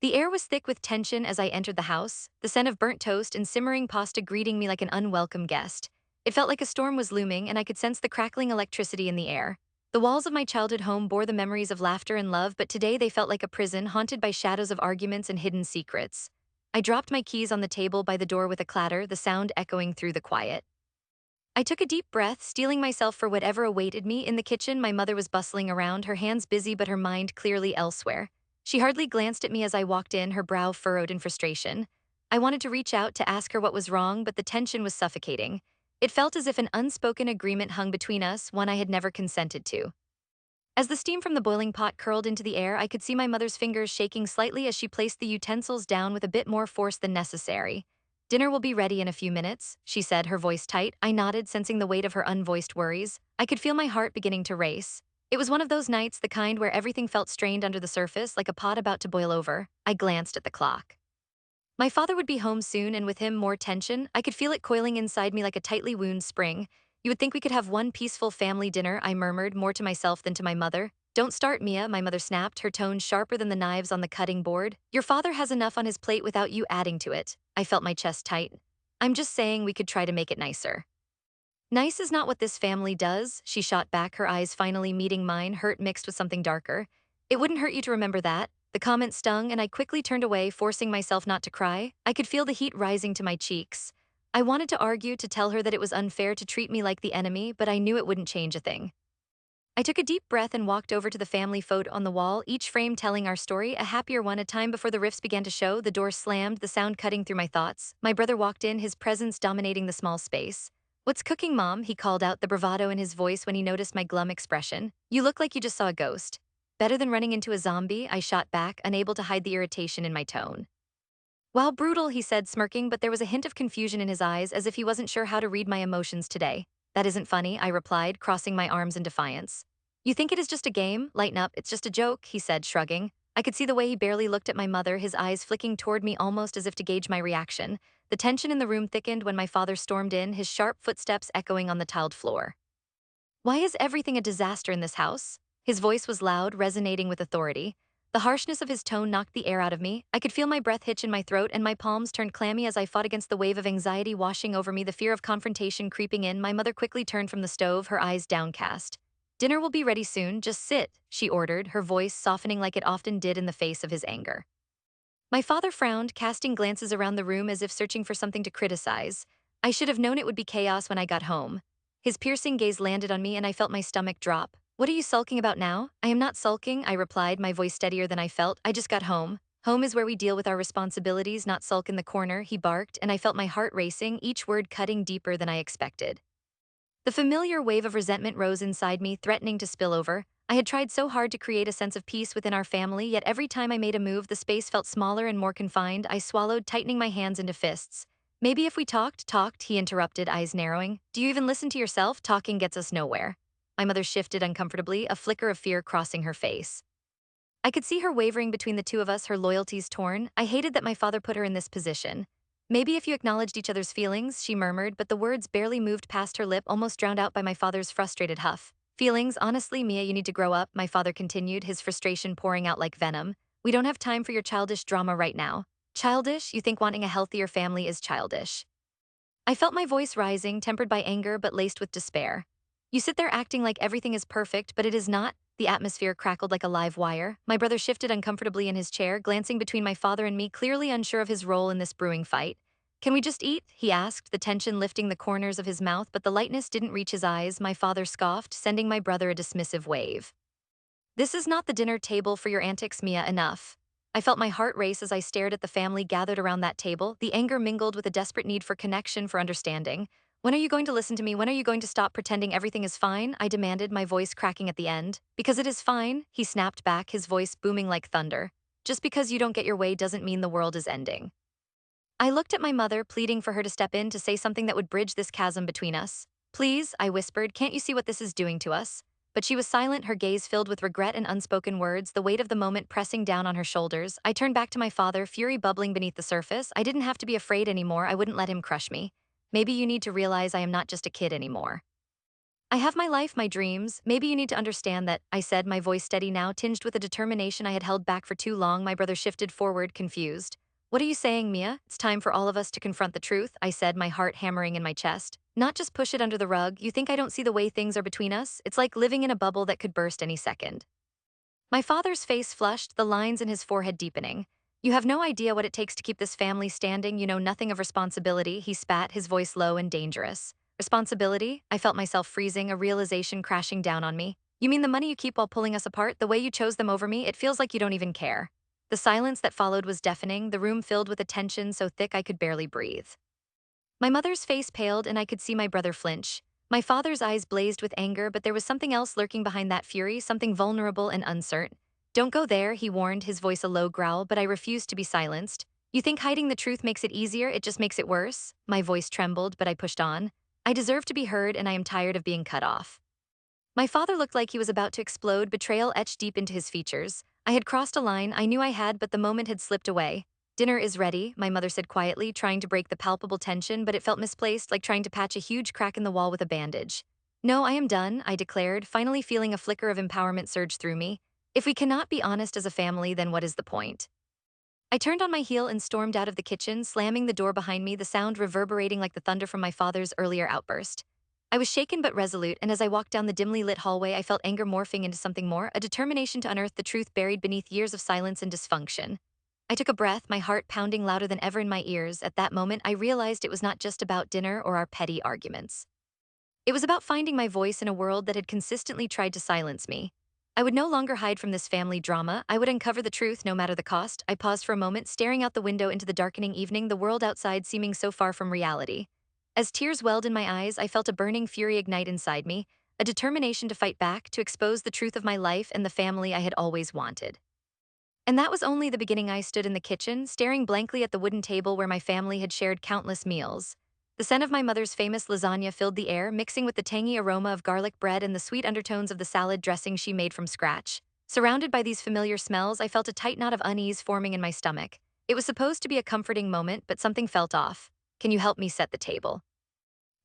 The air was thick with tension as I entered the house, the scent of burnt toast and simmering pasta greeting me like an unwelcome guest. It felt like a storm was looming, and I could sense the crackling electricity in the air. The walls of my childhood home bore the memories of laughter and love, but today they felt like a prison haunted by shadows of arguments and hidden secrets. I dropped my keys on the table by the door with a clatter, the sound echoing through the quiet. I took a deep breath, steeling myself for whatever awaited me. In the kitchen, my mother was bustling around, her hands busy but her mind clearly elsewhere. She hardly glanced at me as I walked in, her brow furrowed in frustration. I wanted to reach out to ask her what was wrong, but the tension was suffocating. It felt as if an unspoken agreement hung between us, one I had never consented to. As the steam from the boiling pot curled into the air, I could see my mother's fingers shaking slightly as she placed the utensils down with a bit more force than necessary. "Dinner will be ready in a few minutes," she said, her voice tight. I nodded, sensing the weight of her unvoiced worries. I could feel my heart beginning to race. It was one of those nights, the kind where everything felt strained under the surface, like a pot about to boil over. I glanced at the clock. My father would be home soon, and with him, more tension. I could feel it coiling inside me like a tightly wound spring. "You would think we could have one peaceful family dinner," I murmured, more to myself than to my mother. "Don't start, Mia," my mother snapped, her tone sharper than the knives on the cutting board. "Your father has enough on his plate without you adding to it." I felt my chest tight. "I'm just saying we could try to make it nicer." "Nice is not what this family does," she shot back, her eyes finally meeting mine, hurt mixed with something darker. "It wouldn't hurt you to remember that." The comment stung, and I quickly turned away, forcing myself not to cry. I could feel the heat rising to my cheeks. I wanted to argue, to tell her that it was unfair to treat me like the enemy, but I knew it wouldn't change a thing. I took a deep breath and walked over to the family photo on the wall, each frame telling our story, a happier one, a time before the rifts began to show. The door slammed, the sound cutting through my thoughts. My brother walked in, his presence dominating the small space. "What's cooking, Mom?" he called out, the bravado in his voice when he noticed my glum expression. "You look like you just saw a ghost." "Better than running into a zombie," I shot back, unable to hide the irritation in my tone. "Well, brutal," he said, smirking, but there was a hint of confusion in his eyes, as if he wasn't sure how to read my emotions today. "That isn't funny," I replied, crossing my arms in defiance. "You think it is just a game? Lighten up, it's just a joke," he said, shrugging. I could see the way he barely looked at my mother, his eyes flicking toward me almost as if to gauge my reaction. The tension in the room thickened when my father stormed in, his sharp footsteps echoing on the tiled floor. "Why is everything a disaster in this house?" His voice was loud, resonating with authority. The harshness of his tone knocked the air out of me. I could feel my breath hitch in my throat, and my palms turned clammy as I fought against the wave of anxiety washing over me, the fear of confrontation creeping in. My mother quickly turned from the stove, her eyes downcast. "Dinner will be ready soon, just sit," she ordered, her voice softening like it often did in the face of his anger. My father frowned, casting glances around the room as if searching for something to criticize. I should have known it would be chaos when I got home. His piercing gaze landed on me, and I felt my stomach drop. "What are you sulking about now?" "I am not sulking," I replied, my voice steadier than I felt. "I just got home." "Home is where we deal with our responsibilities, not sulk in the corner," he barked, and I felt my heart racing, each word cutting deeper than I expected. The familiar wave of resentment rose inside me, threatening to spill over. I had tried so hard to create a sense of peace within our family, yet every time I made a move, the space felt smaller and more confined. I swallowed, tightening my hands into fists. "Maybe if we talked," he interrupted, eyes narrowing. "Do you even listen to yourself? Talking gets us nowhere." My mother shifted uncomfortably, a flicker of fear crossing her face. I could see her wavering between the two of us, her loyalties torn. I hated that my father put her in this position. "Maybe if you acknowledged each other's feelings," she murmured, but the words barely moved past her lip, almost drowned out by my father's frustrated huff. "Feelings? Honestly, Mia, you need to grow up," my father continued, his frustration pouring out like venom. "We don't have time for your childish drama right now." "Childish? You think wanting a healthier family is childish?" I felt my voice rising, tempered by anger but laced with despair. "You sit there acting like everything is perfect, but it is not." The atmosphere crackled like a live wire. My brother shifted uncomfortably in his chair, glancing between my father and me, clearly unsure of his role in this brewing fight. "Can we just eat?" he asked, the tension lifting the corners of his mouth, but the lightness didn't reach his eyes. My father scoffed, sending my brother a dismissive wave. "This is not the dinner table for your antics, Mia, enough." I felt my heart race as I stared at the family gathered around that table, the anger mingled with a desperate need for connection, for understanding. "When are you going to listen to me? When are you going to stop pretending everything is fine?" I demanded, my voice cracking at the end. "Because it is fine," he snapped back, his voice booming like thunder. "Just because you don't get your way doesn't mean the world is ending." I looked at my mother, pleading for her to step in, to say something that would bridge this chasm between us. "Please," I whispered, "can't you see what this is doing to us?" But she was silent, her gaze filled with regret and unspoken words, the weight of the moment pressing down on her shoulders. I turned back to my father, fury bubbling beneath the surface. I didn't have to be afraid anymore. I wouldn't let him crush me. "Maybe you need to realize I am not just a kid anymore." I have my life, my dreams. Maybe you need to understand that, I said, my voice steady now, tinged with a determination I had held back for too long. My brother shifted forward, confused. What are you saying, Mia? It's time for all of us to confront the truth, I said, my heart hammering in my chest. Not just push it under the rug. You think I don't see the way things are between us? It's like living in a bubble that could burst any second. My father's face flushed, the lines in his forehead deepening. You have no idea what it takes to keep this family standing. You know nothing of responsibility, he spat, his voice low and dangerous. Responsibility? I felt myself freezing, a realization crashing down on me. You mean the money you keep while pulling us apart, the way you chose them over me? It feels like you don't even care. The silence that followed was deafening, the room filled with a tension so thick I could barely breathe. My mother's face paled and I could see my brother flinch. My father's eyes blazed with anger, but there was something else lurking behind that fury, something vulnerable and uncertain. Don't go there, he warned, his voice a low growl, but I refused to be silenced. You think hiding the truth makes it easier? It just makes it worse. My voice trembled, but I pushed on. I deserve to be heard and I am tired of being cut off. My father looked like he was about to explode, betrayal etched deep into his features. I had crossed a line, I knew I had, but the moment had slipped away. Dinner is ready, my mother said quietly, trying to break the palpable tension, but it felt misplaced, like trying to patch a huge crack in the wall with a bandage. No, I am done, I declared, finally feeling a flicker of empowerment surge through me. If we cannot be honest as a family, then what is the point? I turned on my heel and stormed out of the kitchen, slamming the door behind me, the sound reverberating like the thunder from my father's earlier outburst. I was shaken but resolute, and as I walked down the dimly lit hallway, I felt anger morphing into something more, a determination to unearth the truth buried beneath years of silence and dysfunction. I took a breath, my heart pounding louder than ever in my ears. At that moment, I realized it was not just about dinner or our petty arguments. It was about finding my voice in a world that had consistently tried to silence me. I would no longer hide from this family drama. I would uncover the truth no matter the cost. I paused for a moment, staring out the window into the darkening evening, the world outside seeming so far from reality. As tears welled in my eyes, I felt a burning fury ignite inside me, a determination to fight back, to expose the truth of my life and the family I had always wanted. And that was only the beginning. I stood in the kitchen, staring blankly at the wooden table where my family had shared countless meals. The scent of my mother's famous lasagna filled the air, mixing with the tangy aroma of garlic bread and the sweet undertones of the salad dressing she made from scratch. Surrounded by these familiar smells, I felt a tight knot of unease forming in my stomach. It was supposed to be a comforting moment, but something felt off. Can you help me set the table?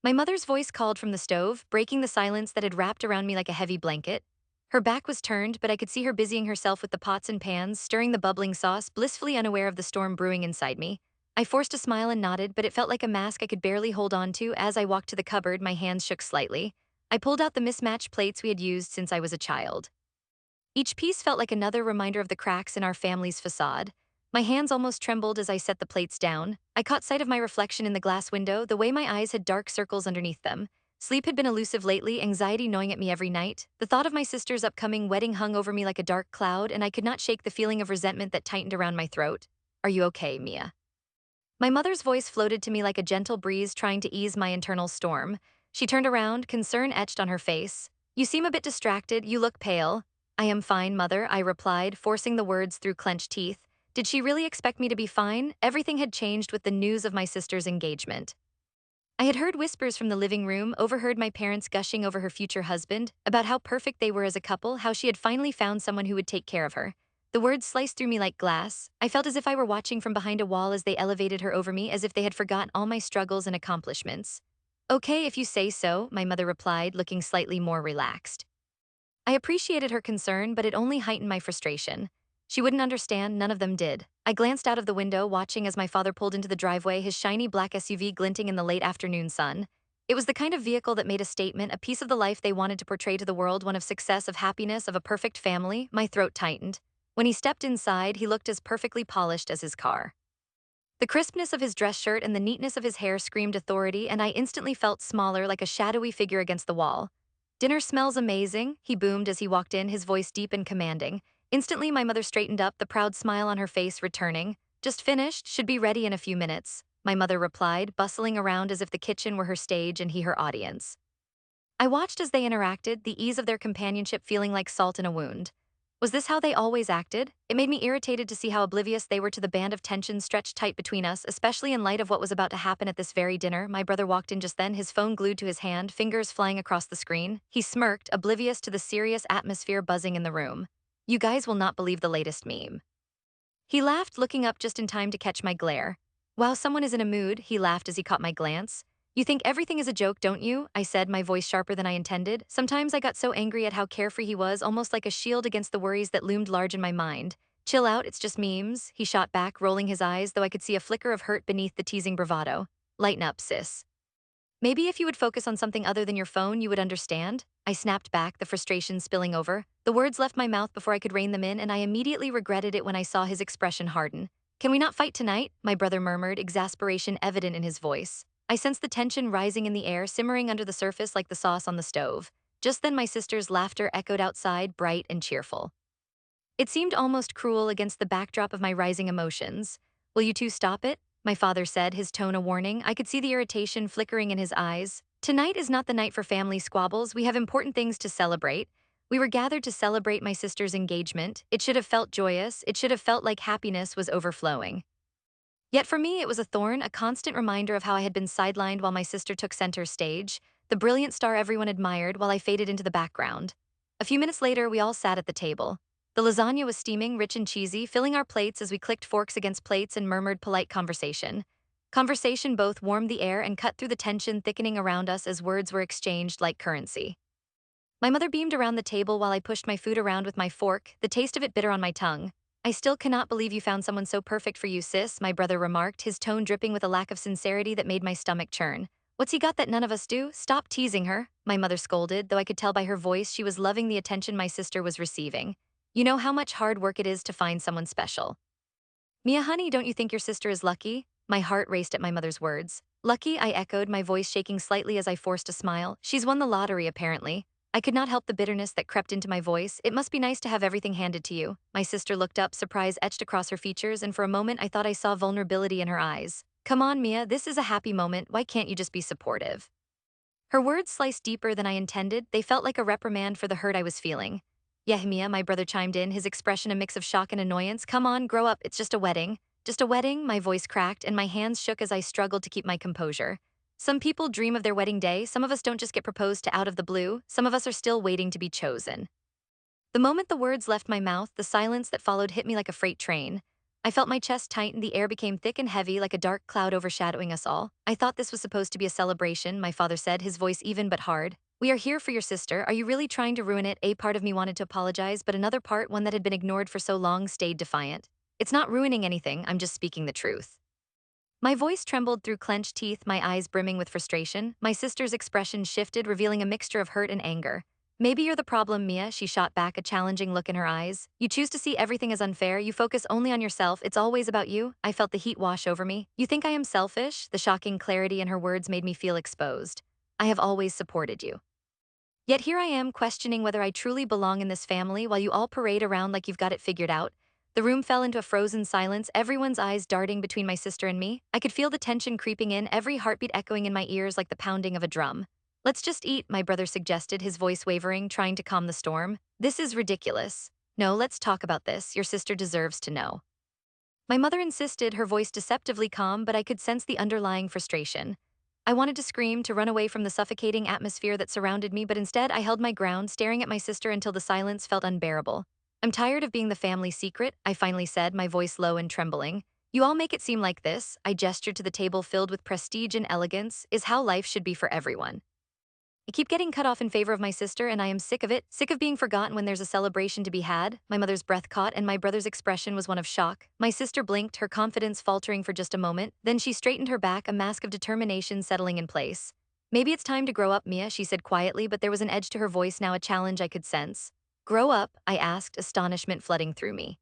My mother's voice called from the stove, breaking the silence that had wrapped around me like a heavy blanket. Her back was turned, but I could see her busying herself with the pots and pans, stirring the bubbling sauce, blissfully unaware of the storm brewing inside me. I forced a smile and nodded, but it felt like a mask I could barely hold on to. As I walked to the cupboard, my hands shook slightly. I pulled out the mismatched plates we had used since I was a child. Each piece felt like another reminder of the cracks in our family's facade. My hands almost trembled as I set the plates down. I caught sight of my reflection in the glass window, the way my eyes had dark circles underneath them. Sleep had been elusive lately, anxiety gnawing at me every night. The thought of my sister's upcoming wedding hung over me like a dark cloud, and I could not shake the feeling of resentment that tightened around my throat. Are you okay, Mia? My mother's voice floated to me like a gentle breeze trying to ease my internal storm. She turned around, concern etched on her face. You seem a bit distracted, you look pale. I am fine, mother, I replied, forcing the words through clenched teeth. Did she really expect me to be fine? Everything had changed with the news of my sister's engagement. I had heard whispers from the living room, overheard my parents gushing over her future husband, about how perfect they were as a couple, how she had finally found someone who would take care of her. The words sliced through me like glass. I felt as if I were watching from behind a wall as they elevated her over me, as if they had forgotten all my struggles and accomplishments. Okay, if you say so, my mother replied, looking slightly more relaxed. I appreciated her concern, but it only heightened my frustration. She wouldn't understand, none of them did. I glanced out of the window, watching as my father pulled into the driveway, his shiny black SUV glinting in the late afternoon sun. It was the kind of vehicle that made a statement, a piece of the life they wanted to portray to the world, one of success, of happiness, of a perfect family. My throat tightened. When he stepped inside, he looked as perfectly polished as his car. The crispness of his dress shirt and the neatness of his hair screamed authority, and I instantly felt smaller, like a shadowy figure against the wall. Dinner smells amazing, he boomed as he walked in, his voice deep and commanding. Instantly, my mother straightened up, the proud smile on her face returning. Just finished, should be ready in a few minutes, my mother replied, bustling around as if the kitchen were her stage and he her audience. I watched as they interacted, the ease of their companionship feeling like salt in a wound. Was this how they always acted? It made me irritated to see how oblivious they were to the band of tension stretched tight between us, especially in light of what was about to happen at this very dinner. My brother walked in just then, his phone glued to his hand, fingers flying across the screen. He smirked, oblivious to the serious atmosphere buzzing in the room. You guys will not believe the latest meme. He laughed, looking up just in time to catch my glare. Wow, someone is in a mood, he laughed as he caught my glance. You think everything is a joke, don't you? I said, my voice sharper than I intended. Sometimes I got so angry at how carefree he was, almost like a shield against the worries that loomed large in my mind. Chill out, it's just memes, he shot back, rolling his eyes, though I could see a flicker of hurt beneath the teasing bravado. Lighten up, sis. Maybe if you would focus on something other than your phone, you would understand. I snapped back, the frustration spilling over. The words left my mouth before I could rein them in, and I immediately regretted it when I saw his expression harden. Can we not fight tonight? My brother murmured, exasperation evident in his voice. I sensed the tension rising in the air, simmering under the surface like the sauce on the stove. Just then my sister's laughter echoed outside, bright and cheerful. It seemed almost cruel against the backdrop of my rising emotions. Will you two stop it? My father said, his tone a warning. I could see the irritation flickering in his eyes. Tonight is not the night for family squabbles. We have important things to celebrate. We were gathered to celebrate my sister's engagement. It should have felt joyous. It should have felt like happiness was overflowing. Yet for me, it was a thorn, a constant reminder of how I had been sidelined while my sister took center stage, the brilliant star everyone admired while I faded into the background. A few minutes later, we all sat at the table. The lasagna was steaming, rich and cheesy, filling our plates as we clicked forks against plates and murmured polite conversation. Conversation both warmed the air and cut through the tension thickening around us as words were exchanged like currency. My mother beamed around the table while I pushed my food around with my fork, the taste of it bitter on my tongue. I still cannot believe you found someone so perfect for you, sis, my brother remarked, his tone dripping with a lack of sincerity that made my stomach churn. What's he got that none of us do? Stop teasing her, my mother scolded, though I could tell by her voice she was loving the attention my sister was receiving. You know how much hard work it is to find someone special. Mia, honey, don't you think your sister is lucky? My heart raced at my mother's words. Lucky, I echoed, my voice shaking slightly as I forced a smile. She's won the lottery, apparently. I could not help the bitterness that crept into my voice. It must be nice to have everything handed to you. My sister looked up, surprise etched across her features, and for a moment I thought I saw vulnerability in her eyes. Come on, Mia, this is a happy moment. Why can't you just be supportive? Her words sliced deeper than I intended. They felt like a reprimand for the hurt I was feeling. Yeah, Mia, my brother chimed in, his expression a mix of shock and annoyance. Come on, grow up, it's just a wedding. Just a wedding, my voice cracked, and my hands shook as I struggled to keep my composure. Some people dream of their wedding day, some of us don't just get proposed to out of the blue, some of us are still waiting to be chosen. The moment the words left my mouth, the silence that followed hit me like a freight train. I felt my chest tighten, the air became thick and heavy like a dark cloud overshadowing us all. I thought this was supposed to be a celebration, my father said, his voice even but hard. We are here for your sister. Are you really trying to ruin it? A part of me wanted to apologize, but another part, one that had been ignored for so long, stayed defiant. It's not ruining anything, I'm just speaking the truth. My voice trembled through clenched teeth, my eyes brimming with frustration. My sister's expression shifted, revealing a mixture of hurt and anger. Maybe you're the problem, Mia, she shot back, a challenging look in her eyes. You choose to see everything as unfair, you focus only on yourself, it's always about you. I felt the heat wash over me. You think I am selfish? The shocking clarity in her words made me feel exposed. I have always supported you. Yet here I am questioning whether I truly belong in this family while you all parade around like you've got it figured out. The room fell into a frozen silence, everyone's eyes darting between my sister and me. I could feel the tension creeping in, every heartbeat echoing in my ears like the pounding of a drum. Let's just eat, my brother suggested, his voice wavering, trying to calm the storm. This is ridiculous. No, let's talk about this. Your sister deserves to know. My mother insisted, her voice deceptively calm, but I could sense the underlying frustration. I wanted to scream, to run away from the suffocating atmosphere that surrounded me, but instead I held my ground, staring at my sister until the silence felt unbearable. I'm tired of being the family secret, I finally said, my voice low and trembling. You all make it seem like this, I gestured to the table filled with prestige and elegance, is how life should be for everyone. I keep getting cut off in favor of my sister, and I am sick of it, sick of being forgotten when there's a celebration to be had. My mother's breath caught, and my brother's expression was one of shock. My sister blinked, her confidence faltering for just a moment. Then she straightened her back, a mask of determination settling in place. Maybe it's time to grow up, Mia, she said quietly, but there was an edge to her voice now, a challenge I could sense. Grow up? I asked, astonishment flooding through me.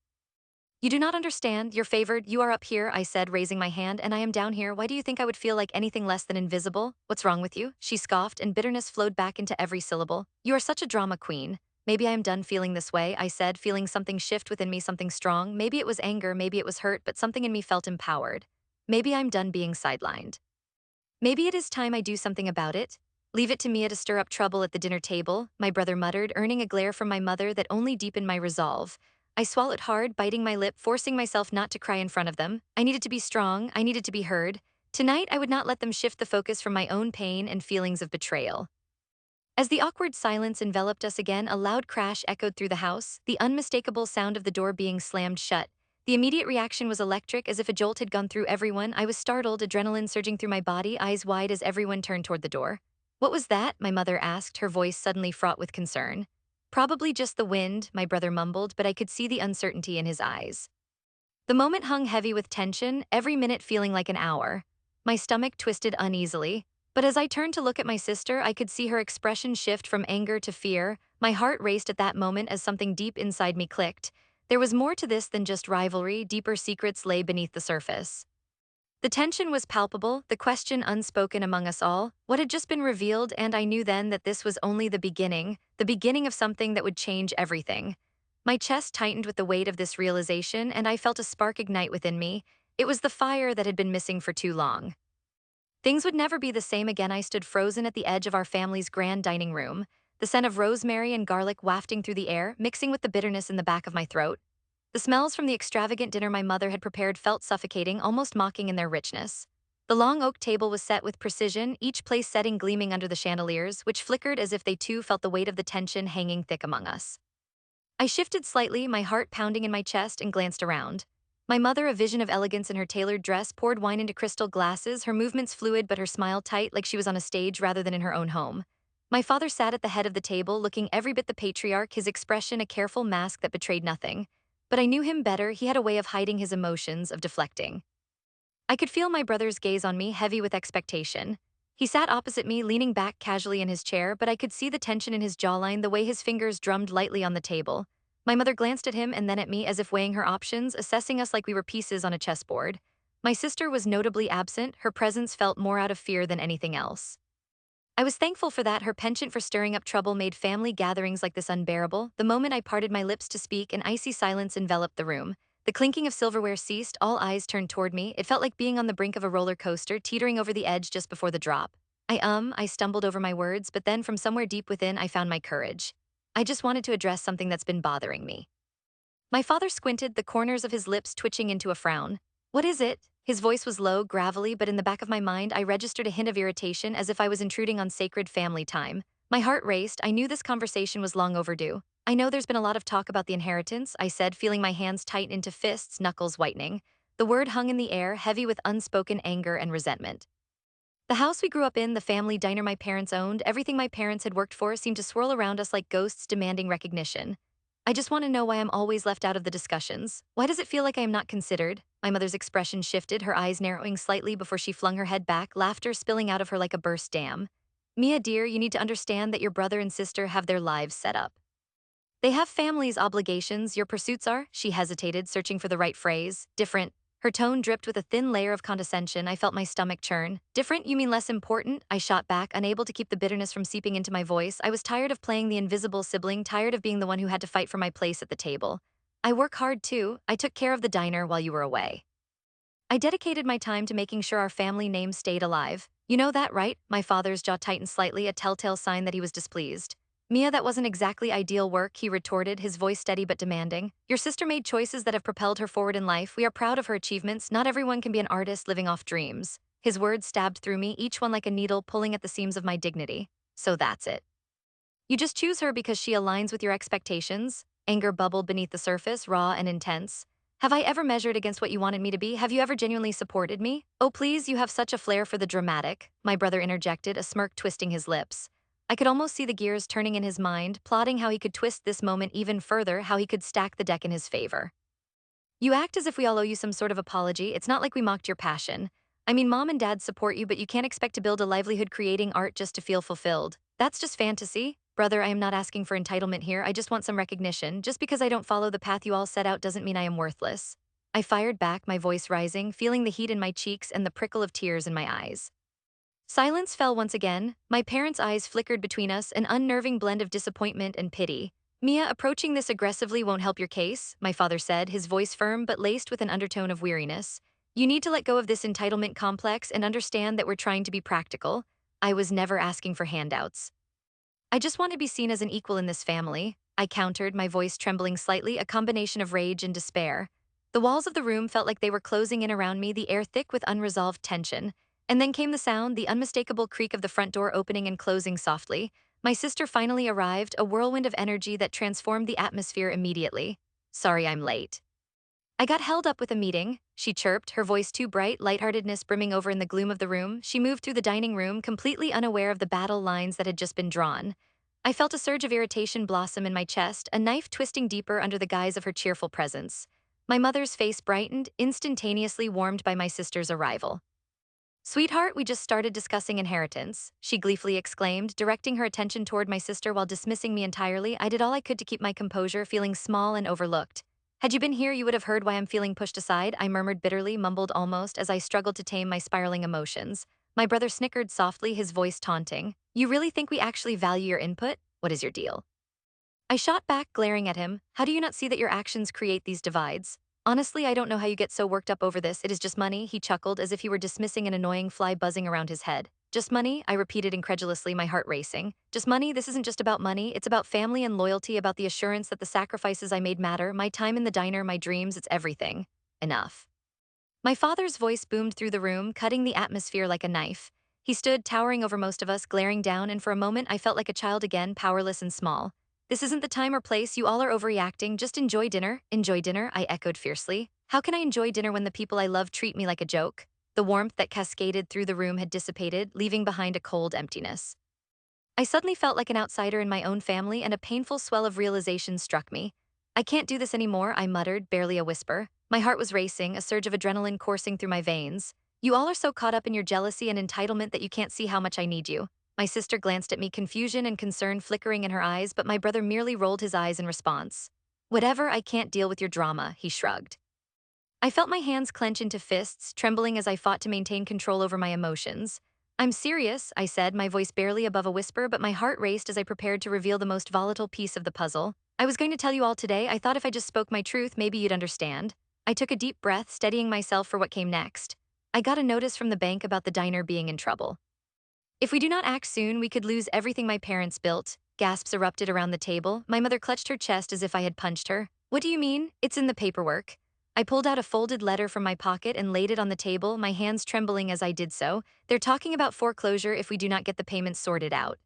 You do not understand, you're favored, you are up here, I said, raising my hand, and I am down here. Why do you think I would feel like anything less than invisible? What's wrong with you? She scoffed, and bitterness flowed back into every syllable. You are such a drama queen. Maybe I am done feeling this way, I said, feeling something shift within me, something strong. Maybe it was anger, maybe it was hurt, but something in me felt empowered. Maybe I'm done being sidelined. Maybe it is time I do something about it. Leave it to Mia to stir up trouble at the dinner table, my brother muttered, earning a glare from my mother that only deepened my resolve. I swallowed hard, biting my lip, forcing myself not to cry in front of them. I needed to be strong, I needed to be heard. Tonight, I would not let them shift the focus from my own pain and feelings of betrayal. As the awkward silence enveloped us again, a loud crash echoed through the house, the unmistakable sound of the door being slammed shut. The immediate reaction was electric, as if a jolt had gone through everyone. I was startled, adrenaline surging through my body, eyes wide as everyone turned toward the door. "What was that?" my mother asked, her voice suddenly fraught with concern. "Probably just the wind," my brother mumbled, but I could see the uncertainty in his eyes. The moment hung heavy with tension, every minute feeling like an hour. My stomach twisted uneasily, but as I turned to look at my sister, I could see her expression shift from anger to fear. My heart raced at that moment as something deep inside me clicked. There was more to this than just rivalry, deeper secrets lay beneath the surface. The tension was palpable, the question unspoken among us all. What had just been revealed, and I knew then that this was only the beginning of something that would change everything. My chest tightened with the weight of this realization, and I felt a spark ignite within me. It was the fire that had been missing for too long. Things would never be the same again. I stood frozen at the edge of our family's grand dining room, the scent of rosemary and garlic wafting through the air, mixing with the bitterness in the back of my throat. The smells from the extravagant dinner my mother had prepared felt suffocating, almost mocking in their richness. The long oak table was set with precision, each place setting gleaming under the chandeliers, which flickered as if they too felt the weight of the tension hanging thick among us. I shifted slightly, my heart pounding in my chest, and glanced around. My mother, a vision of elegance in her tailored dress, poured wine into crystal glasses, her movements fluid but her smile tight, like she was on a stage rather than in her own home. My father sat at the head of the table, looking every bit the patriarch, his expression a careful mask that betrayed nothing. But I knew him better. He had a way of hiding his emotions, of deflecting. I could feel my brother's gaze on me, heavy with expectation. He sat opposite me, leaning back casually in his chair, but I could see the tension in his jawline, the way his fingers drummed lightly on the table. My mother glanced at him and then at me, as if weighing her options, assessing us like we were pieces on a chessboard. My sister was notably absent, her presence felt more out of fear than anything else. I was thankful for that. Her penchant for stirring up trouble made family gatherings like this unbearable. The moment I parted my lips to speak, an icy silence enveloped the room. The clinking of silverware ceased, all eyes turned toward me. It felt like being on the brink of a roller coaster, teetering over the edge just before the drop. I stumbled over my words, but then from somewhere deep within, I found my courage. "I just wanted to address something that's been bothering me." My father squinted, the corners of his lips twitching into a frown. "What is it?" His voice was low, gravelly, but in the back of my mind, I registered a hint of irritation, as if I was intruding on sacred family time. My heart raced. I knew this conversation was long overdue. "I know there's been a lot of talk about the inheritance," I said, feeling my hands tighten into fists, knuckles whitening. The word hung in the air, heavy with unspoken anger and resentment. The house we grew up in, the family diner my parents owned, everything my parents had worked for seemed to swirl around us like ghosts demanding recognition. "I just want to know why I'm always left out of the discussions. Why does it feel like I am not considered?" My mother's expression shifted, her eyes narrowing slightly before she flung her head back, laughter spilling out of her like a burst dam. "Mia, dear, you need to understand that your brother and sister have their lives set up. They have families, obligations, your pursuits are." She hesitated, searching for the right phrase. "Different." Her tone dripped with a thin layer of condescension. I felt my stomach churn. "Different? You mean less important?" I shot back, unable to keep the bitterness from seeping into my voice. I was tired of playing the invisible sibling, tired of being the one who had to fight for my place at the table. "I work hard too. I took care of the diner while you were away. I dedicated my time to making sure our family name stayed alive. You know that, right?" My father's jaw tightened slightly, a telltale sign that he was displeased. "Mia, that wasn't exactly ideal work," he retorted, his voice steady but demanding. "Your sister made choices that have propelled her forward in life. We are proud of her achievements. Not everyone can be an artist living off dreams." His words stabbed through me, each one like a needle pulling at the seams of my dignity. "So that's it. You just choose her because she aligns with your expectations?" Anger bubbled beneath the surface, raw and intense. "Have I ever measured against what you wanted me to be? Have you ever genuinely supported me?" "Oh, please, you have such a flair for the dramatic," my brother interjected, a smirk twisting his lips. I could almost see the gears turning in his mind, plotting how he could twist this moment even further, how he could stack the deck in his favor. "You act as if we all owe you some sort of apology. It's not like we mocked your passion. I mean, mom and dad support you, but you can't expect to build a livelihood creating art just to feel fulfilled. That's just fantasy." "Brother, I am not asking for entitlement here. I just want some recognition. Just because I don't follow the path you all set out doesn't mean I am worthless." I fired back, my voice rising, feeling the heat in my cheeks and the prickle of tears in my eyes. Silence fell once again. My parents' eyes flickered between us, an unnerving blend of disappointment and pity. "Mia, approaching this aggressively won't help your case," my father said, his voice firm but laced with an undertone of weariness. "You need to let go of this entitlement complex and understand that we're trying to be practical." I was never asking for handouts. "I just want to be seen as an equal in this family," I countered, my voice trembling slightly, a combination of rage and despair. The walls of the room felt like they were closing in around me, the air thick with unresolved tension. And then came the sound, the unmistakable creak of the front door opening and closing softly. My sister finally arrived, a whirlwind of energy that transformed the atmosphere immediately. "Sorry I'm late." I got held up with a meeting, she chirped, her voice too bright, lightheartedness brimming over in the gloom of the room. She moved through the dining room, completely unaware of the battle lines that had just been drawn. I felt a surge of irritation blossom in my chest, a knife twisting deeper under the guise of her cheerful presence. My mother's face brightened, instantaneously warmed by my sister's arrival. Sweetheart, we just started discussing inheritance, she gleefully exclaimed, directing her attention toward my sister while dismissing me entirely. I did all I could to keep my composure, feeling small and overlooked. Had you been here, you would have heard why I'm feeling pushed aside, I murmured bitterly, mumbled almost, as I struggled to tame my spiraling emotions. My brother snickered softly, his voice taunting. You really think we actually value your input? What is your deal? I shot back, glaring at him. How do you not see that your actions create these divides? Honestly, I don't know how you get so worked up over this. It is just money, he chuckled, as if he were dismissing an annoying fly buzzing around his head. Just money? I repeated incredulously, my heart racing. Just money? This isn't just about money. It's about family and loyalty, about the assurance that the sacrifices I made matter, my time in the diner, my dreams, it's everything. Enough. My father's voice boomed through the room, cutting the atmosphere like a knife. He stood towering over most of us, glaring down, and for a moment I felt like a child again, powerless and small. This isn't the time or place, you all are overreacting, just enjoy dinner. Enjoy dinner, I echoed fiercely. How can I enjoy dinner when the people I love treat me like a joke? The warmth that cascaded through the room had dissipated, leaving behind a cold emptiness. I suddenly felt like an outsider in my own family, and a painful swell of realization struck me. I can't do this anymore, I muttered, barely a whisper. My heart was racing, a surge of adrenaline coursing through my veins. You all are so caught up in your jealousy and entitlement that you can't see how much I need you. My sister glanced at me, confusion and concern flickering in her eyes, but my brother merely rolled his eyes in response. Whatever, I can't deal with your drama, he shrugged. I felt my hands clench into fists, trembling as I fought to maintain control over my emotions. I'm serious, I said, my voice barely above a whisper, but my heart raced as I prepared to reveal the most volatile piece of the puzzle. I was going to tell you all today. I thought if I just spoke my truth, maybe you'd understand. I took a deep breath, steadying myself for what came next. I got a notice from the bank about the diner being in trouble. If we do not act soon, we could lose everything my parents built. Gasps erupted around the table. My mother clutched her chest as if I had punched her. What do you mean? It's in the paperwork. I pulled out a folded letter from my pocket and laid it on the table, my hands trembling as I did so. They're talking about foreclosure if we do not get the payments sorted out.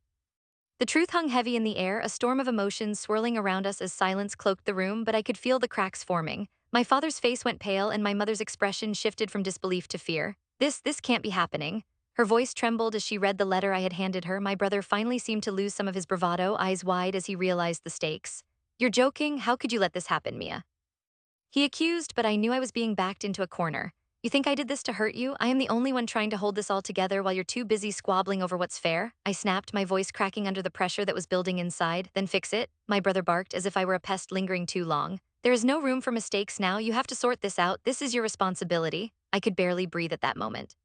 The truth hung heavy in the air, a storm of emotions swirling around us as silence cloaked the room, but I could feel the cracks forming. My father's face went pale and my mother's expression shifted from disbelief to fear. This can't be happening. Her voice trembled as she read the letter I had handed her. My brother finally seemed to lose some of his bravado, eyes wide as he realized the stakes. You're joking? How could you let this happen, Mia? He accused, but I knew I was being backed into a corner. You think I did this to hurt you? I am the only one trying to hold this all together while you're too busy squabbling over what's fair. I snapped, my voice cracking under the pressure that was building inside. Then fix it, my brother barked as if I were a pest lingering too long. There is no room for mistakes now. You have to sort this out. This is your responsibility. I could barely breathe at that moment.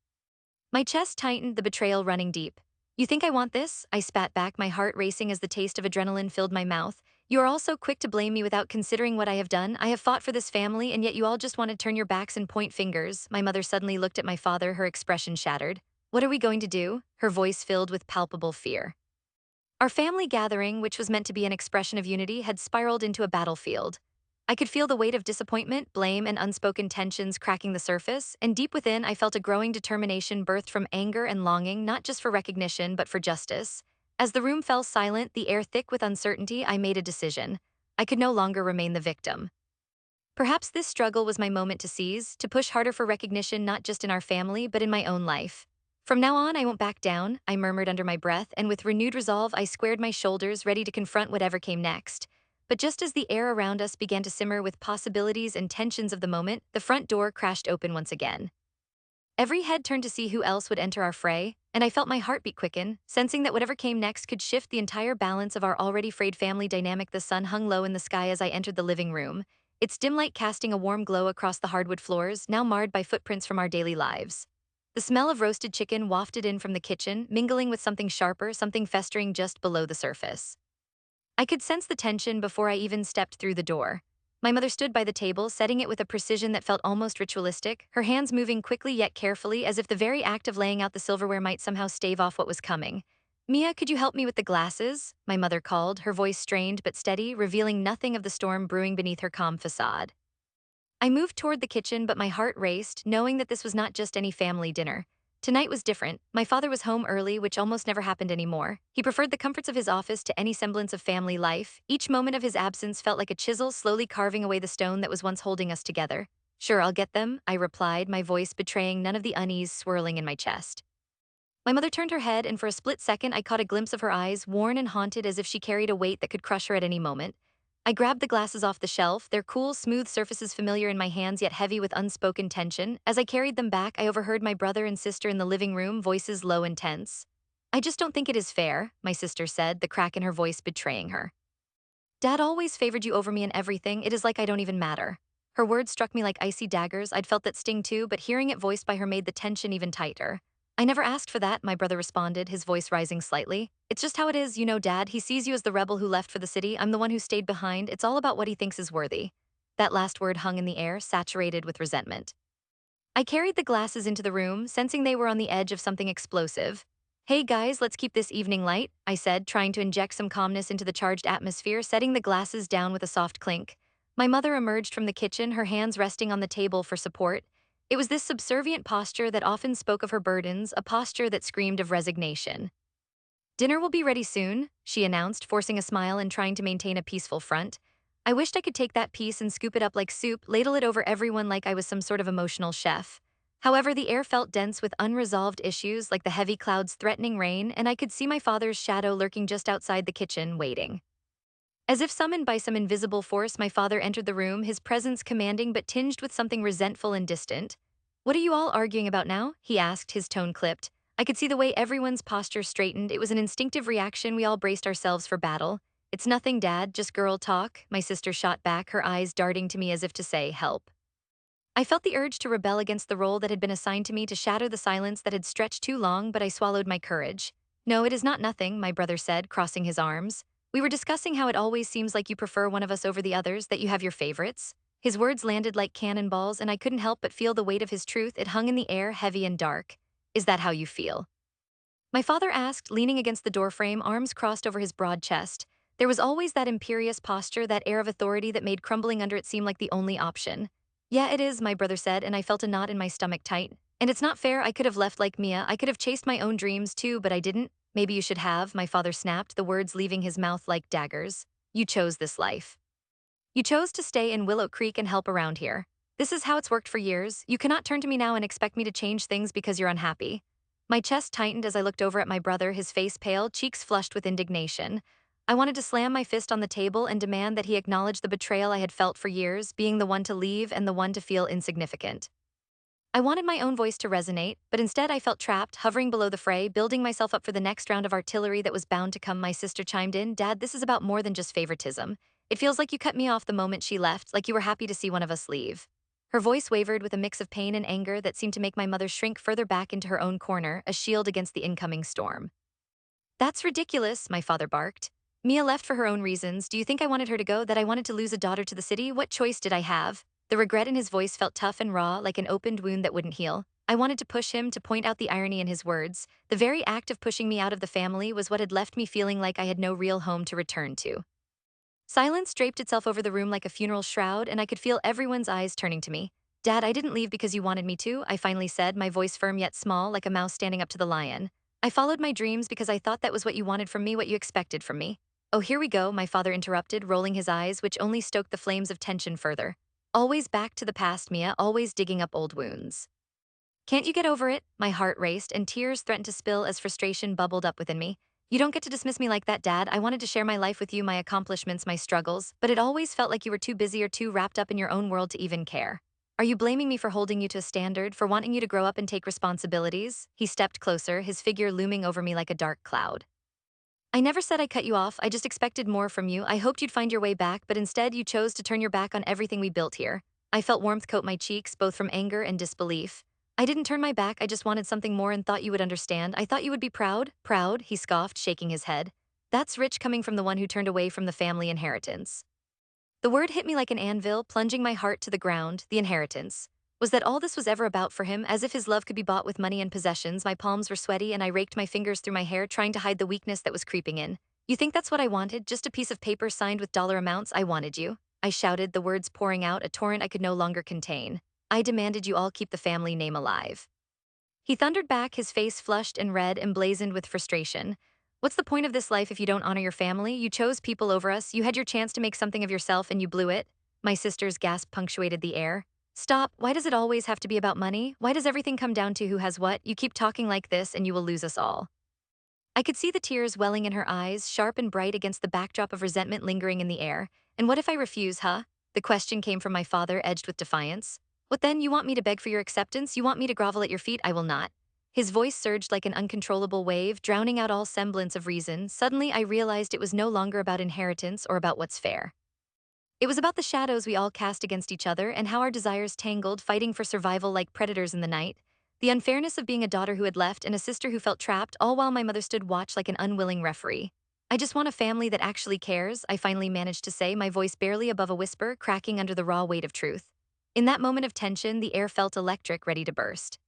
My chest tightened, the betrayal running deep. You think I want this? I spat back, my heart racing as the taste of adrenaline filled my mouth. You are all so quick to blame me without considering what I have done. I have fought for this family, and yet you all just want to turn your backs and point fingers. My mother suddenly looked at my father, her expression shattered. What are we going to do? Her voice filled with palpable fear. Our family gathering, which was meant to be an expression of unity, had spiraled into a battlefield. I could feel the weight of disappointment, blame, and unspoken tensions cracking the surface, and deep within I felt a growing determination birthed from anger and longing, not just for recognition but for justice. As the room fell silent, the air thick with uncertainty, I made a decision. I could no longer remain the victim. Perhaps this struggle was my moment to seize, to push harder for recognition not just in our family but in my own life. From now on, I won't back down, I murmured under my breath, and with renewed resolve I squared my shoulders, ready to confront whatever came next. But just as the air around us began to simmer with possibilities and tensions of the moment, the front door crashed open once again. Every head turned to see who else would enter our fray, and I felt my heartbeat quicken, sensing that whatever came next could shift the entire balance of our already frayed family dynamic. The sun hung low in the sky as I entered the living room, its dim light casting a warm glow across the hardwood floors, now marred by footprints from our daily lives. The smell of roasted chicken wafted in from the kitchen, mingling with something sharper, something festering just below the surface. I could sense the tension before I even stepped through the door. My mother stood by the table, setting it with a precision that felt almost ritualistic, her hands moving quickly yet carefully, as if the very act of laying out the silverware might somehow stave off what was coming. Mia, could you help me with the glasses? My mother called, her voice strained but steady, revealing nothing of the storm brewing beneath her calm facade. I moved toward the kitchen, but my heart raced, knowing that this was not just any family dinner. Tonight was different. My father was home early, which almost never happened anymore. He preferred the comforts of his office to any semblance of family life. Each moment of his absence felt like a chisel slowly carving away the stone that was once holding us together. Sure, I'll get them, I replied, my voice betraying none of the unease swirling in my chest. My mother turned her head, and for a split second, I caught a glimpse of her eyes, worn and haunted as if she carried a weight that could crush her at any moment. I grabbed the glasses off the shelf, their cool, smooth surfaces familiar in my hands yet heavy with unspoken tension. As I carried them back, I overheard my brother and sister in the living room, voices low and tense. I just don't think it is fair, my sister said, the crack in her voice betraying her. Dad always favored you over me in everything, it is like I don't even matter. Her words struck me like icy daggers. I'd felt that sting too, but hearing it voiced by her made the tension even tighter. I never asked for that, my brother responded, his voice rising slightly. It's just how it is, you know, Dad. He sees you as the rebel who left for the city. I'm the one who stayed behind. It's all about what he thinks is worthy. That last word hung in the air, saturated with resentment. I carried the glasses into the room, sensing they were on the edge of something explosive. Hey guys, let's keep this evening light, I said, trying to inject some calmness into the charged atmosphere, setting the glasses down with a soft clink. My mother emerged from the kitchen, her hands resting on the table for support. It was this subservient posture that often spoke of her burdens, a posture that screamed of resignation. Dinner will be ready soon, she announced, forcing a smile and trying to maintain a peaceful front. I wished I could take that piece and scoop it up like soup, ladle it over everyone like I was some sort of emotional chef. However, the air felt dense with unresolved issues like the heavy clouds threatening rain, and I could see my father's shadow lurking just outside the kitchen, waiting. As if summoned by some invisible force, my father entered the room, his presence commanding but tinged with something resentful and distant. What are you all arguing about now? He asked, his tone clipped. I could see the way everyone's posture straightened. It was an instinctive reaction. We all braced ourselves for battle. It's nothing, Dad, just girl talk, my sister shot back, her eyes darting to me as if to say, help. I felt the urge to rebel against the role that had been assigned to me, to shatter the silence that had stretched too long, but I swallowed my courage. No, it is not nothing, my brother said, crossing his arms. We were discussing how it always seems like you prefer one of us over the others, that you have your favorites. His words landed like cannonballs, and I couldn't help but feel the weight of his truth. It hung in the air, heavy and dark. Is that how you feel? My father asked, leaning against the doorframe, arms crossed over his broad chest. There was always that imperious posture, that air of authority that made crumbling under it seem like the only option. Yeah, it is, my brother said, and I felt a knot in my stomach tight. And it's not fair. I could have left like Mia. I could have chased my own dreams too, but I didn't. Maybe you should have, my father snapped, the words leaving his mouth like daggers. You chose this life. You chose to stay in Willow Creek and help around here. This is how it's worked for years. You cannot turn to me now and expect me to change things because you're unhappy. My chest tightened as I looked over at my brother, his face pale, cheeks flushed with indignation. I wanted to slam my fist on the table and demand that he acknowledge the betrayal I had felt for years, being the one to leave and the one to feel insignificant. I wanted my own voice to resonate, but instead I felt trapped, hovering below the fray, building myself up for the next round of artillery that was bound to come. My sister chimed in, Dad, this is about more than just favoritism. It feels like you cut me off the moment she left, like you were happy to see one of us leave. Her voice wavered with a mix of pain and anger that seemed to make my mother shrink further back into her own corner, a shield against the incoming storm. That's ridiculous, my father barked. Mia left for her own reasons. Do you think I wanted her to go, that I wanted to lose a daughter to the city? What choice did I have? The regret in his voice felt tough and raw, like an opened wound that wouldn't heal. I wanted to push him, to point out the irony in his words. The very act of pushing me out of the family was what had left me feeling like I had no real home to return to. Silence draped itself over the room like a funeral shroud, and I could feel everyone's eyes turning to me. Dad, I didn't leave because you wanted me to, I finally said, my voice firm yet small, like a mouse standing up to the lion. I followed my dreams because I thought that was what you wanted from me, what you expected from me. Oh, here we go, my father interrupted, rolling his eyes, which only stoked the flames of tension further. Always back to the past, Mia, always digging up old wounds. Can't you get over it? My heart raced, and tears threatened to spill as frustration bubbled up within me. You don't get to dismiss me like that, Dad. I wanted to share my life with you, my accomplishments, my struggles, but it always felt like you were too busy or too wrapped up in your own world to even care. Are you blaming me for holding you to a standard, for wanting you to grow up and take responsibilities? He stepped closer, his figure looming over me like a dark cloud. I never said I cut you off, I just expected more from you. I hoped you'd find your way back, but instead you chose to turn your back on everything we built here. I felt warmth coat my cheeks, both from anger and disbelief. I didn't turn my back, I just wanted something more and thought you would understand. I thought you would be proud. Proud, he scoffed, shaking his head. That's rich coming from the one who turned away from the family inheritance. The word hit me like an anvil, plunging my heart to the ground. The inheritance. Was that all this was ever about for him? As if his love could be bought with money and possessions, my palms were sweaty and I raked my fingers through my hair, trying to hide the weakness that was creeping in. You think that's what I wanted? Just a piece of paper signed with dollar amounts? I wanted you. I shouted, the words pouring out, a torrent I could no longer contain. I demanded you all keep the family name alive. He thundered back, his face flushed and red, emblazoned with frustration. What's the point of this life if you don't honor your family? You chose people over us, you had your chance to make something of yourself and you blew it. My sister's gasp punctuated the air. Stop, why does it always have to be about money? Why does everything come down to who has what? You keep talking like this and you will lose us all. I could see the tears welling in her eyes, sharp and bright against the backdrop of resentment lingering in the air. And what if I refuse, huh? The question came from my father, edged with defiance. What then? You want me to beg for your acceptance? You want me to grovel at your feet? I will not. His voice surged like an uncontrollable wave, drowning out all semblance of reason. Suddenly, I realized it was no longer about inheritance or about what's fair. It was about the shadows we all cast against each other and how our desires tangled, fighting for survival like predators in the night. The unfairness of being a daughter who had left and a sister who felt trapped, all while my mother stood watch like an unwilling referee. I just want a family that actually cares, I finally managed to say, my voice barely above a whisper, cracking under the raw weight of truth. In that moment of tension, the air felt electric, ready to burst.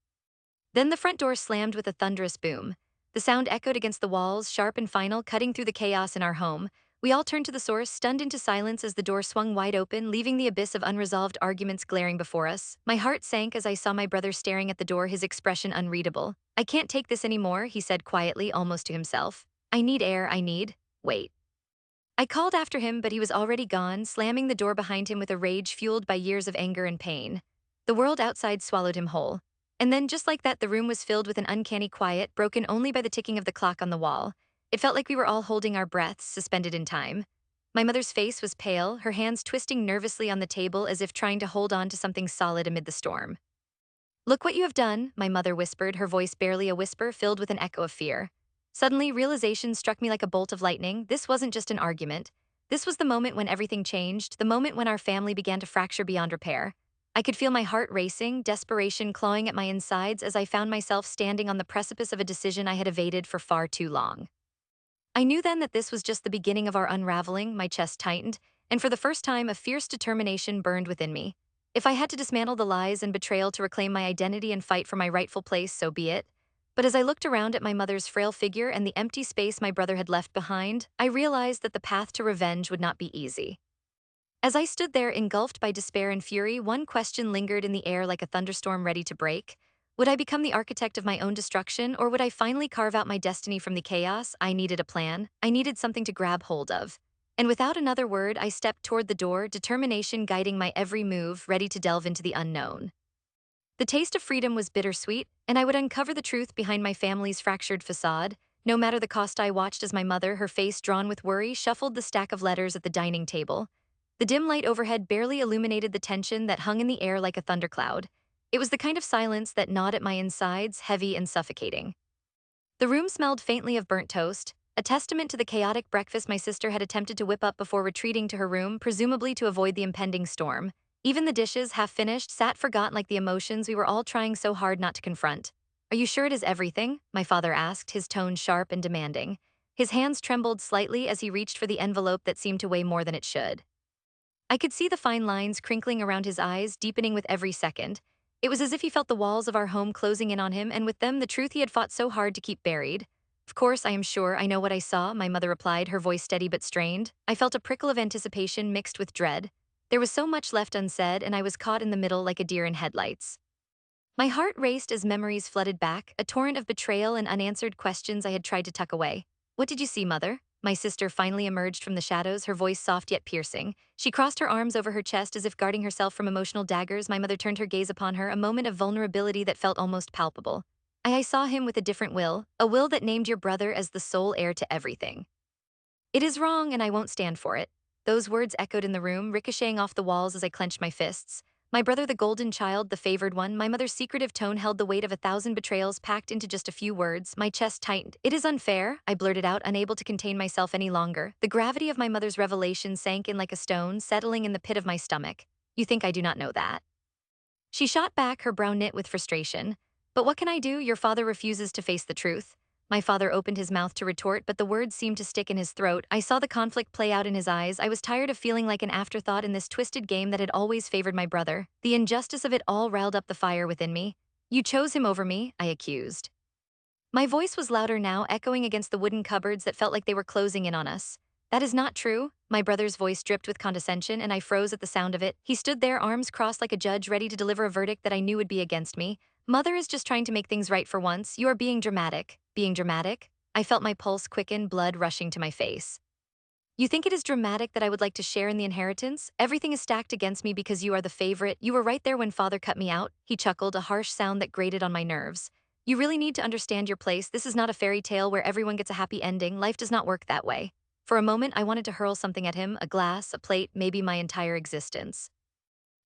Then the front door slammed with a thunderous boom. The sound echoed against the walls, sharp and final, cutting through the chaos in our home. We all turned to the source, stunned into silence as the door swung wide open, leaving the abyss of unresolved arguments glaring before us. My heart sank as I saw my brother staring at the door, his expression unreadable. I can't take this anymore, he said quietly, almost to himself. I need air, I need. Wait. I called after him, but he was already gone, slamming the door behind him with a rage fueled by years of anger and pain. The world outside swallowed him whole. And then, just like that, the room was filled with an uncanny quiet, broken only by the ticking of the clock on the wall. It felt like we were all holding our breaths, suspended in time. My mother's face was pale, her hands twisting nervously on the table as if trying to hold on to something solid amid the storm. Look what you have done, my mother whispered, her voice barely a whisper, filled with an echo of fear. Suddenly, realization struck me like a bolt of lightning. This wasn't just an argument. This was the moment when everything changed, the moment when our family began to fracture beyond repair. I could feel my heart racing, desperation clawing at my insides as I found myself standing on the precipice of a decision I had evaded for far too long. I knew then that this was just the beginning of our unraveling, my chest tightened, and for the first time a fierce determination burned within me. If I had to dismantle the lies and betrayal to reclaim my identity and fight for my rightful place, so be it. But as I looked around at my mother's frail figure and the empty space my brother had left behind, I realized that the path to revenge would not be easy. As I stood there engulfed by despair and fury, one question lingered in the air like a thunderstorm ready to break. Would I become the architect of my own destruction, or would I finally carve out my destiny from the chaos? I needed a plan. I needed something to grab hold of. And without another word, I stepped toward the door, determination guiding my every move, ready to delve into the unknown. The taste of freedom was bittersweet, and I would uncover the truth behind my family's fractured facade. No matter the cost, I watched as my mother, her face drawn with worry, shuffled the stack of letters at the dining table. The dim light overhead barely illuminated the tension that hung in the air like a thundercloud. It was the kind of silence that gnawed at my insides, heavy and suffocating. The room smelled faintly of burnt toast, a testament to the chaotic breakfast my sister had attempted to whip up before retreating to her room, presumably to avoid the impending storm. Even the dishes, half finished, sat forgotten like the emotions we were all trying so hard not to confront. Are you sure it is everything? My father asked, his tone sharp and demanding. His hands trembled slightly as he reached for the envelope that seemed to weigh more than it should. I could see the fine lines crinkling around his eyes, deepening with every second. It was as if he felt the walls of our home closing in on him, and with them the truth he had fought so hard to keep buried. Of course, I am sure I know what I saw, my mother replied, her voice steady but strained. I felt a prickle of anticipation mixed with dread. There was so much left unsaid, and I was caught in the middle like a deer in headlights. My heart raced as memories flooded back, a torrent of betrayal and unanswered questions I had tried to tuck away. What did you see, mother? My sister finally emerged from the shadows, her voice soft yet piercing. She crossed her arms over her chest as if guarding herself from emotional daggers. My mother turned her gaze upon her, a moment of vulnerability that felt almost palpable. I saw him with a different will, a will that named your brother as the sole heir to everything. It is wrong, and I won't stand for it. Those words echoed in the room, ricocheting off the walls as I clenched my fists. My brother, the golden child, the favored one, my mother's secretive tone held the weight of 1,000 betrayals packed into just a few words. My chest tightened. It is unfair, I blurted out, unable to contain myself any longer. The gravity of my mother's revelation sank in like a stone, settling in the pit of my stomach. You think I do not know that? She shot back, her brow knit with frustration. But what can I do? Your father refuses to face the truth. My father opened his mouth to retort, but the words seemed to stick in his throat. I saw the conflict play out in his eyes. I was tired of feeling like an afterthought in this twisted game that had always favored my brother. The injustice of it all riled up the fire within me. You chose him over me, I accused. My voice was louder now, echoing against the wooden cupboards that felt like they were closing in on us. That is not true. My brother's voice dripped with condescension, and I froze at the sound of it. He stood there, arms crossed like a judge, ready to deliver a verdict that I knew would be against me. Mother is just trying to make things right for once. You are being dramatic. Being dramatic? I felt my pulse quicken, blood rushing to my face. You think it is dramatic that I would like to share in the inheritance? Everything is stacked against me because you are the favorite. You were right there when father cut me out. He chuckled, a harsh sound that grated on my nerves. You really need to understand your place. This is not a fairy tale where everyone gets a happy ending. Life does not work that way. For a moment, I wanted to hurl something at him, a glass, a plate, maybe my entire existence.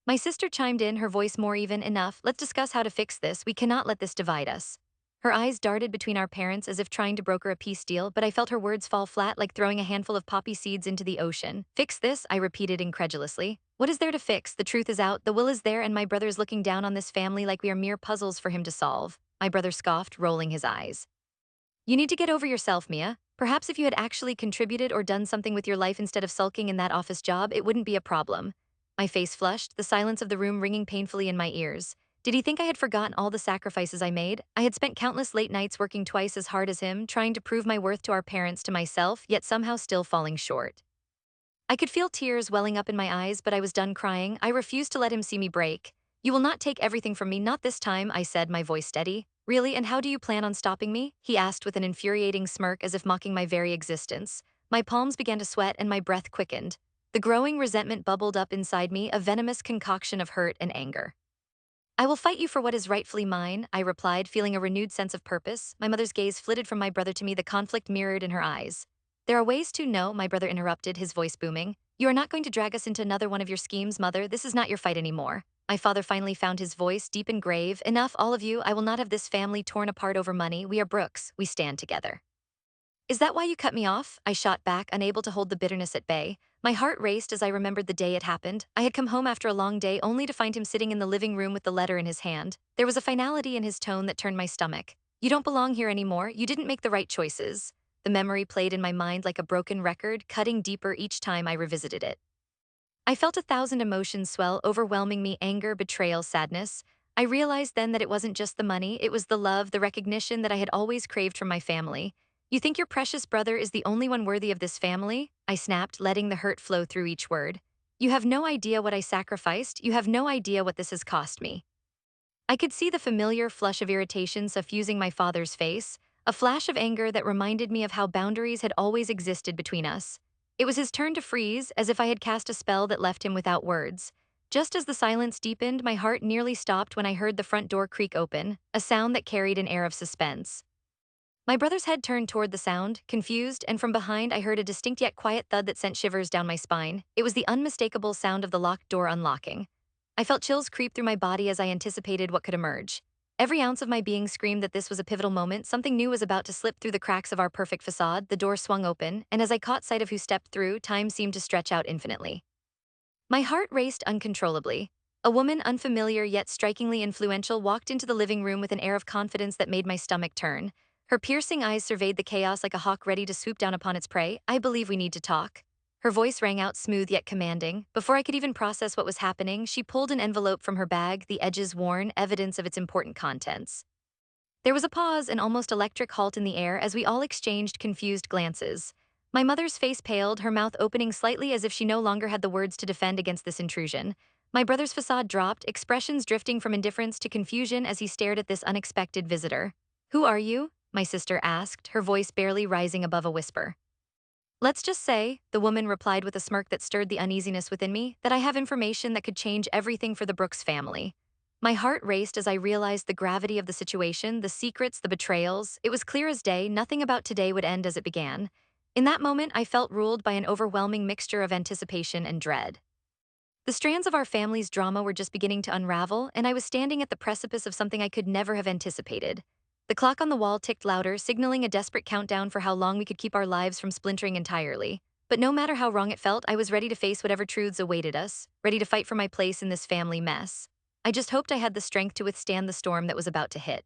My sister chimed in, her voice more even. Enough, let's discuss how to fix this. We cannot let this divide us. Her eyes darted between our parents as if trying to broker a peace deal, but I felt her words fall flat like throwing a handful of poppy seeds into the ocean. Fix this, I repeated incredulously. What is there to fix? The truth is out, the will is there, and my brother is looking down on this family like we are mere puzzles for him to solve. My brother scoffed, rolling his eyes. You need to get over yourself, Mia. Perhaps if you had actually contributed or done something with your life instead of sulking in that office job, it wouldn't be a problem. My face flushed, the silence of the room ringing painfully in my ears. Did he think I had forgotten all the sacrifices I made? I had spent countless late nights working twice as hard as him, trying to prove my worth to our parents, to myself, yet somehow still falling short. I could feel tears welling up in my eyes, but I was done crying. I refused to let him see me break. You will not take everything from me, not this time, I said, my voice steady. Really, and how do you plan on stopping me? He asked with an infuriating smirk as if mocking my very existence. My palms began to sweat and my breath quickened. The growing resentment bubbled up inside me, a venomous concoction of hurt and anger. I will fight you for what is rightfully mine, I replied, feeling a renewed sense of purpose. My mother's gaze flitted from my brother to me, the conflict mirrored in her eyes. There are ways to know, my brother interrupted, his voice booming. You are not going to drag us into another one of your schemes, mother. This is not your fight anymore. My father finally found his voice, deep and grave. Enough, all of you. I will not have this family torn apart over money. We are Brooks. We stand together. Is that why you cut me off? I shot back, unable to hold the bitterness at bay. My heart raced as I remembered the day it happened. I had come home after a long day only to find him sitting in the living room with the letter in his hand. There was a finality in his tone that turned my stomach. You don't belong here anymore. You didn't make the right choices. The memory played in my mind like a broken record, cutting deeper each time I revisited it. I felt 1,000 emotions swell, overwhelming me: anger, betrayal, sadness. I realized then that it wasn't just the money, it was the love, the recognition that I had always craved from my family. You think your precious brother is the only one worthy of this family? I snapped, letting the hurt flow through each word. You have no idea what I sacrificed. You have no idea what this has cost me. I could see the familiar flush of irritation suffusing my father's face, a flash of anger that reminded me of how boundaries had always existed between us. It was his turn to freeze, as if I had cast a spell that left him without words. Just as the silence deepened, my heart nearly stopped when I heard the front door creak open, a sound that carried an air of suspense. My brother's head turned toward the sound, confused, and from behind I heard a distinct yet quiet thud that sent shivers down my spine. It was the unmistakable sound of the locked door unlocking. I felt chills creep through my body as I anticipated what could emerge. Every ounce of my being screamed that this was a pivotal moment. Something new was about to slip through the cracks of our perfect facade. The door swung open, and as I caught sight of who stepped through, time seemed to stretch out infinitely. My heart raced uncontrollably. A woman, unfamiliar yet strikingly influential, walked into the living room with an air of confidence that made my stomach turn. Her piercing eyes surveyed the chaos like a hawk ready to swoop down upon its prey. I believe we need to talk. Her voice rang out smooth yet commanding. Before I could even process what was happening, she pulled an envelope from her bag, the edges worn, evidence of its important contents. There was a pause, an almost electric halt in the air as we all exchanged confused glances. My mother's face paled, her mouth opening slightly as if she no longer had the words to defend against this intrusion. My brother's facade dropped, expressions drifting from indifference to confusion as he stared at this unexpected visitor. Who are you? My sister asked, her voice barely rising above a whisper. Let's just say, the woman replied with a smirk that stirred the uneasiness within me, that I have information that could change everything for the Brooks family. My heart raced as I realized the gravity of the situation, the secrets, the betrayals. It was clear as day, nothing about today would end as it began. In that moment, I felt ruled by an overwhelming mixture of anticipation and dread. The strands of our family's drama were just beginning to unravel, and I was standing at the precipice of something I could never have anticipated. The clock on the wall ticked louder, signaling a desperate countdown for how long we could keep our lives from splintering entirely. But no matter how wrong it felt, I was ready to face whatever truths awaited us, ready to fight for my place in this family mess. I just hoped I had the strength to withstand the storm that was about to hit.